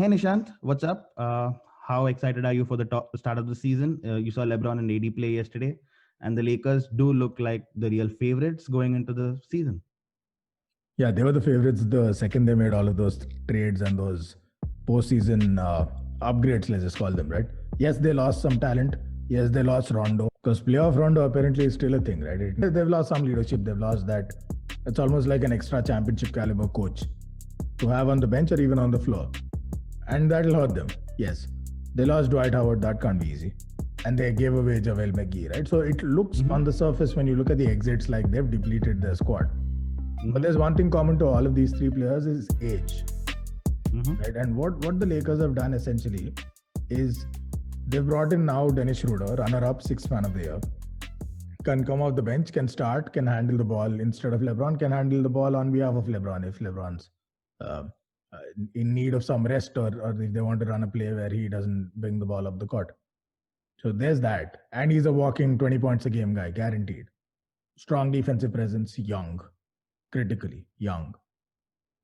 Hey Nishant, what's up? How excited are you for the start of the season? You saw LeBron and AD play yesterday, and the Lakers do look like the real favorites going into the season. Yeah, they were the favorites the second they made all of those trades and those postseason upgrades, let's just call them, right? Yes, they lost some talent. Yes, they lost Rondo because playoff Rondo apparently is still a thing, right? They've lost some leadership. They've lost that. It's almost like an extra championship caliber coach to have on the bench or even on the floor. And that'll hurt them. Yes, they lost Dwight Howard. That can't be easy. And they gave away JaVale McGee, right? So it looks Mm-hmm. on the surface when you look at the exits like they've depleted their squad. But Mm-hmm. there's one thing common to all of these three players is age, Mm-hmm. right? And what the Lakers have done essentially is they've brought in now Dennis Schroeder, runner-up, sixth man of the year, can come off the bench, can start, can handle the ball instead of LeBron, can handle the ball on behalf of LeBron if LeBron's uh, uh, in need of some rest or if they want to run a play where he doesn't bring the ball up the court. So there's that. And he's a walking 20 points a game guy, guaranteed. Strong defensive presence, young, critically young.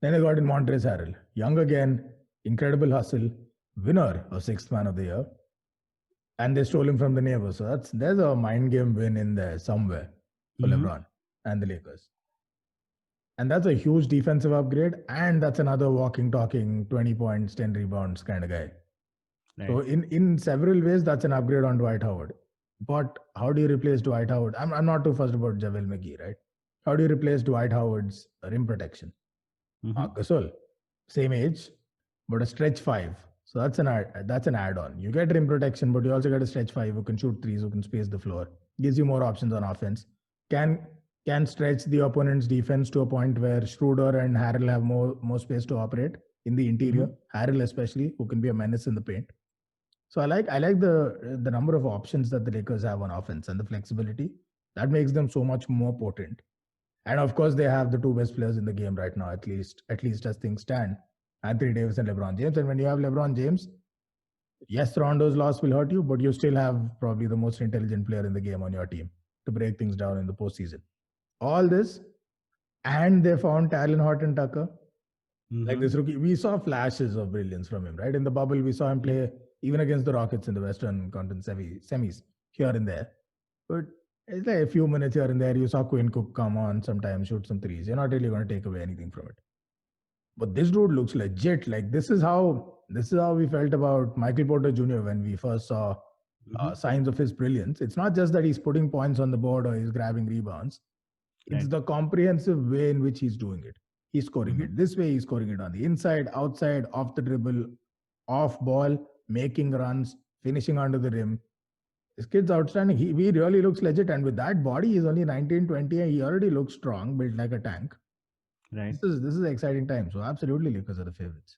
Then they got in Montrezl Harrell, young again, incredible hustle, winner of sixth man of the year, and they stole him from the neighbors. So there's a mind game win in there somewhere for Mm-hmm. LeBron and the Lakers. And that's a huge defensive upgrade, and that's another walking, talking, 20 points, 10 rebounds kind of guy. So Right. in several ways, that's an upgrade on Dwight Howard. But how do you replace Dwight Howard? I'm not too fussed about JaVale McGee, right? How do you replace Dwight Howard's rim protection? Mm-hmm. Marc Gasol, same age, but a stretch five. So that's an add-on. You get rim protection, but you also get a stretch five who can shoot threes, who can space the floor. Gives you more options on offense. Can stretch the opponent's defense to a point where Schroeder and Harrell have more space to operate in the interior. Mm-hmm. Harrell especially, who can be a menace in the paint. So I like the number of options that the Lakers have on offense and the flexibility that makes them so much more potent. And of course, they have the two best players in the game right now, at least as things stand, Anthony Davis and LeBron James. And when you have LeBron James, yes, Rondo's loss will hurt you, but you still have probably the most intelligent player in the game on your team to break things down in the postseason. All this, and they found Talon Horton Tucker. Like Mm-hmm. this rookie, we saw flashes of brilliance from him, right? In the bubble, we saw him play even against the Rockets in the Western Conference semis here and there. But it's like a few minutes here and there. You saw Quinn Cook come on sometimes, shoot some threes. You're not really going to take away anything from it. But this dude looks legit. Like this is how we felt about Michael Porter Jr. when we first saw Mm-hmm. signs of his brilliance. It's not just that he's putting points on the board or he's grabbing rebounds. It's Right. the comprehensive way in which he's doing it. He's scoring Mm-hmm. it this way, he's scoring it on the inside, outside, off the dribble, off ball, making runs, finishing under the rim. This kid's outstanding. He really looks legit. And with that body, he's only 19, 20, and he already looks strong, built like a tank. Right. This is an exciting time. So absolutely Lakers are the favorites.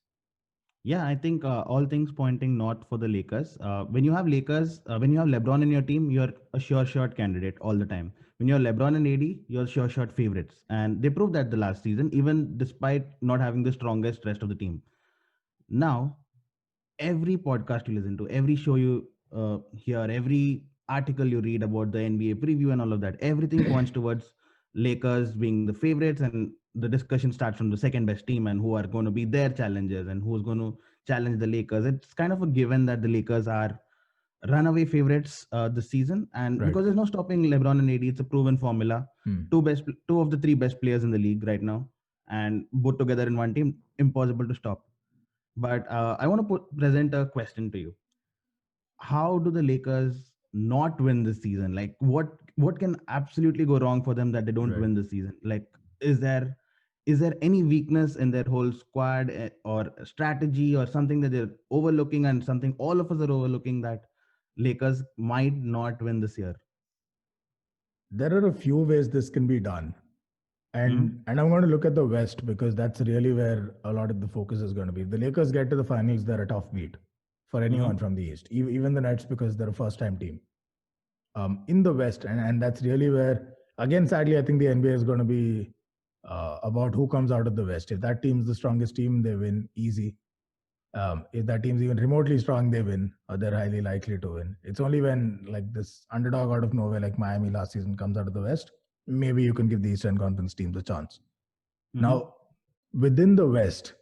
Yeah, I think all things pointing north for the Lakers. When you have LeBron in your team, you're a sure shot candidate all the time. When you're LeBron and AD, you're sure shot favorites, and they proved that the last season, even despite not having the strongest rest of the team. Now, every podcast you listen to, every show you hear, every article you read about the NBA preview and all of that, everything points towards Lakers being the favorites, and the discussion starts from the second best team and who are going to be their challengers and who's going to challenge the Lakers. It's kind of a given that the Lakers are runaway favorites this season, and Right. because there's no stopping LeBron and AD, it's a proven formula. Hmm. Two of the three best players in the league right now, and both together in one team, impossible to stop. But I want to present a question to you. How do the Lakers not win this season? Like, what can absolutely go wrong for them that they don't Right. win this season? Like, is there any weakness in their whole squad, or strategy, or something that they're overlooking, and something all of us are overlooking, that Lakers might not win this year? There are a few ways this can be done. Mm-hmm. And I'm going to look at the West because that's really where a lot of the focus is going to be. If the Lakers get to the finals, they're a tough beat for anyone Mm-hmm. from the East, even the Nets because they're a first-time team. In the West, and that's really where, again, sadly, I think the NBA is going to be about who comes out of the West. If that team's the strongest team, they win easy. If that team's even remotely strong, they win, or they're highly likely to win. It's only when like this underdog out of nowhere, like Miami last season, comes out of the West, maybe you can give the Eastern Conference teams a chance. Mm-hmm. Now, within the West,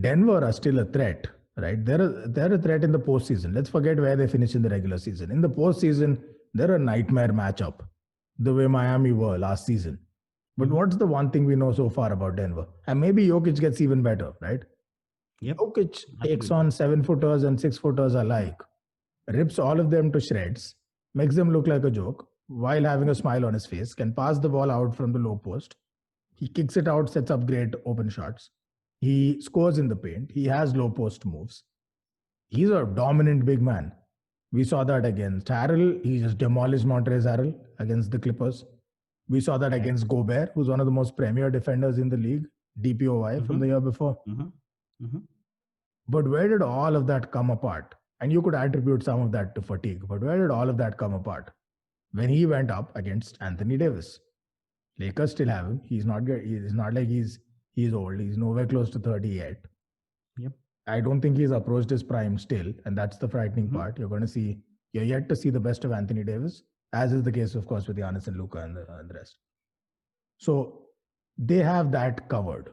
Denver are still a threat, right? They're a threat in the postseason. Let's forget where they finish in the regular season. In the postseason, they're a nightmare matchup, the way Miami were last season. But what's the one thing we know so far about Denver? And maybe Jokic gets even better, right? Yep. Jokic takes on 7-footers and 6-footers alike, rips all of them to shreds, makes them look like a joke while having a smile on his face, can pass the ball out from the low post. He kicks it out, sets up great open shots. He scores in the paint. He has low post moves. He's a dominant big man. We saw that against Harrell. He just demolished Montrezl Harrell against the Clippers. We saw that against Gobert, who's one of the most premier defenders in the league, DPOY from the year before. But where did all of that come apart? And you could attribute some of that to fatigue, but where did all of that come apart? When he went up against Anthony Davis. Lakers still have him. He's not like he's old. He's nowhere close to 30 yet. Yep. I don't think he's approached his prime still, and that's the frightening part. You're yet to see the best of Anthony Davis, as is the case, of course, with Giannis and Luka and the rest. So they have that covered.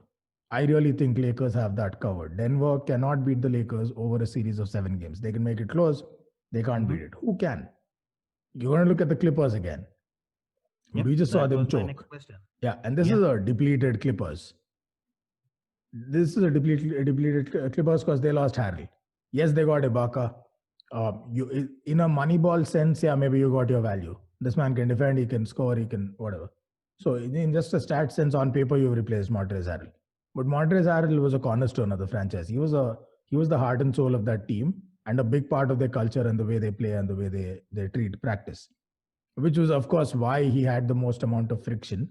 I really think Lakers have that covered. Denver cannot beat the Lakers over a series of 7 games. They can make it close. They can't beat it. Who can? You're going to look at the Clippers again. Yep, we just saw them was my choke. next question. Yeah, and this is a depleted Clippers. This is a depleted Clippers because they lost Harrell. Yes, they got Ibaka. In a Moneyball sense, yeah, maybe you got your value. This man can defend, he can score, he can whatever. So in just a stat sense, on paper, you've replaced Montrezl Harrell. But Montrezl Harrell was a cornerstone of the franchise. He was the heart and soul of that team and a big part of their culture and the way they play and the way they treat practice. Which was, of course, why he had the most amount of friction,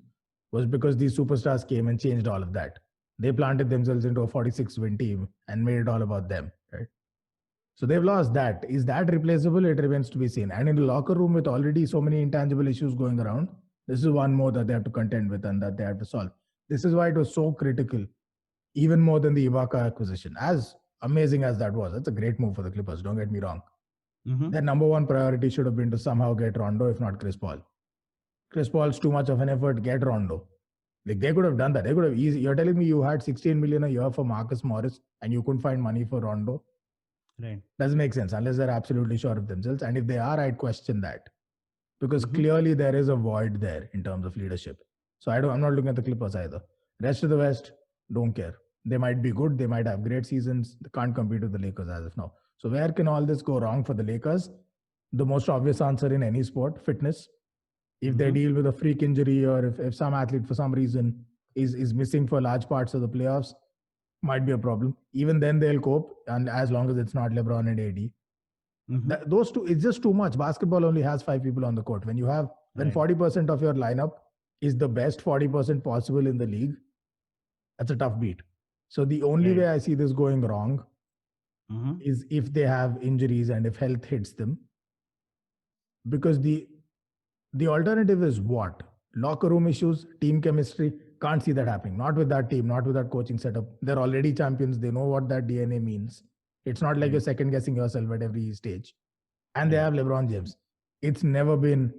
was because these superstars came and changed all of that. They planted themselves into a 46-win team and made it all about them, right? So they've lost that. Is that replaceable? It remains to be seen. And in the locker room with already so many intangible issues going around, this is one more that they have to contend with and that they have to solve. This is why it was so critical, even more than the Ibaka acquisition. As amazing as that was, that's a great move for the Clippers, don't get me wrong. Their number one priority should have been to somehow get Rondo, if not Chris Paul. Chris Paul's too much of an effort, get Rondo. Like they could have done that. They could have easy. You're telling me you had 16 million a year for Marcus Morris and you couldn't find money for Rondo? Right. Doesn't make sense unless they're absolutely sure of themselves. And if they are, I'd question that. Because clearly there is a void there in terms of leadership. So I'm not looking at the Clippers either. Rest of the West, don't care. They might be good. They might have great seasons. They can't compete with the Lakers as of now. So where can all this go wrong for the Lakers? The most obvious answer in any sport, fitness. If they deal with a freak injury or if some athlete for some reason is missing for large parts of the playoffs, might be a problem. Even then they'll cope, and as long as it's not LeBron and AD. Those two, it's just too much. Basketball only has 5 people on the court. When 40% of your lineup is the best 40% possible in the league, that's a tough beat. So the only way I see this going wrong is if they have injuries and if health hits them. Because the alternative is what? Locker room issues, team chemistry. Can't see that happening. Not with that team, not with that coaching setup. They're already champions. They know what that DNA means. It's not like you're second guessing yourself at every stage. And they have LeBron James. It's never been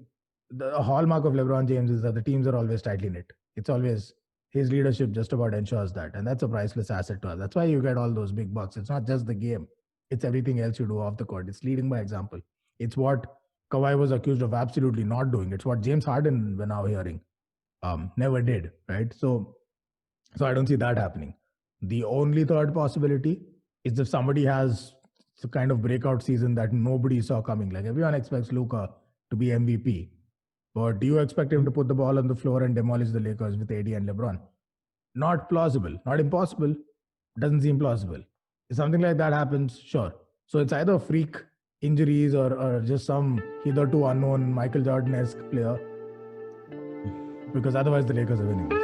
the hallmark of LeBron James is that the teams are always tightly knit. It's always his leadership just about ensures that. And that's a priceless asset to us. That's why you get all those big bucks. It's not just the game. It's everything else you do off the court. It's leading by example. It's what Kawhi was accused of absolutely not doing. It's what James Harden, we're now hearing, never did, right? So I don't see that happening. The only third possibility is if somebody has the kind of breakout season that nobody saw coming. Like everyone expects Luka to be MVP. But do you expect him to put the ball on the floor and demolish the Lakers with AD and LeBron? Not plausible. Not impossible. Doesn't seem plausible. If something like that happens, sure. So it's either freak injuries or just some hitherto unknown Michael Jordan-esque player. Because otherwise the Lakers are winning this.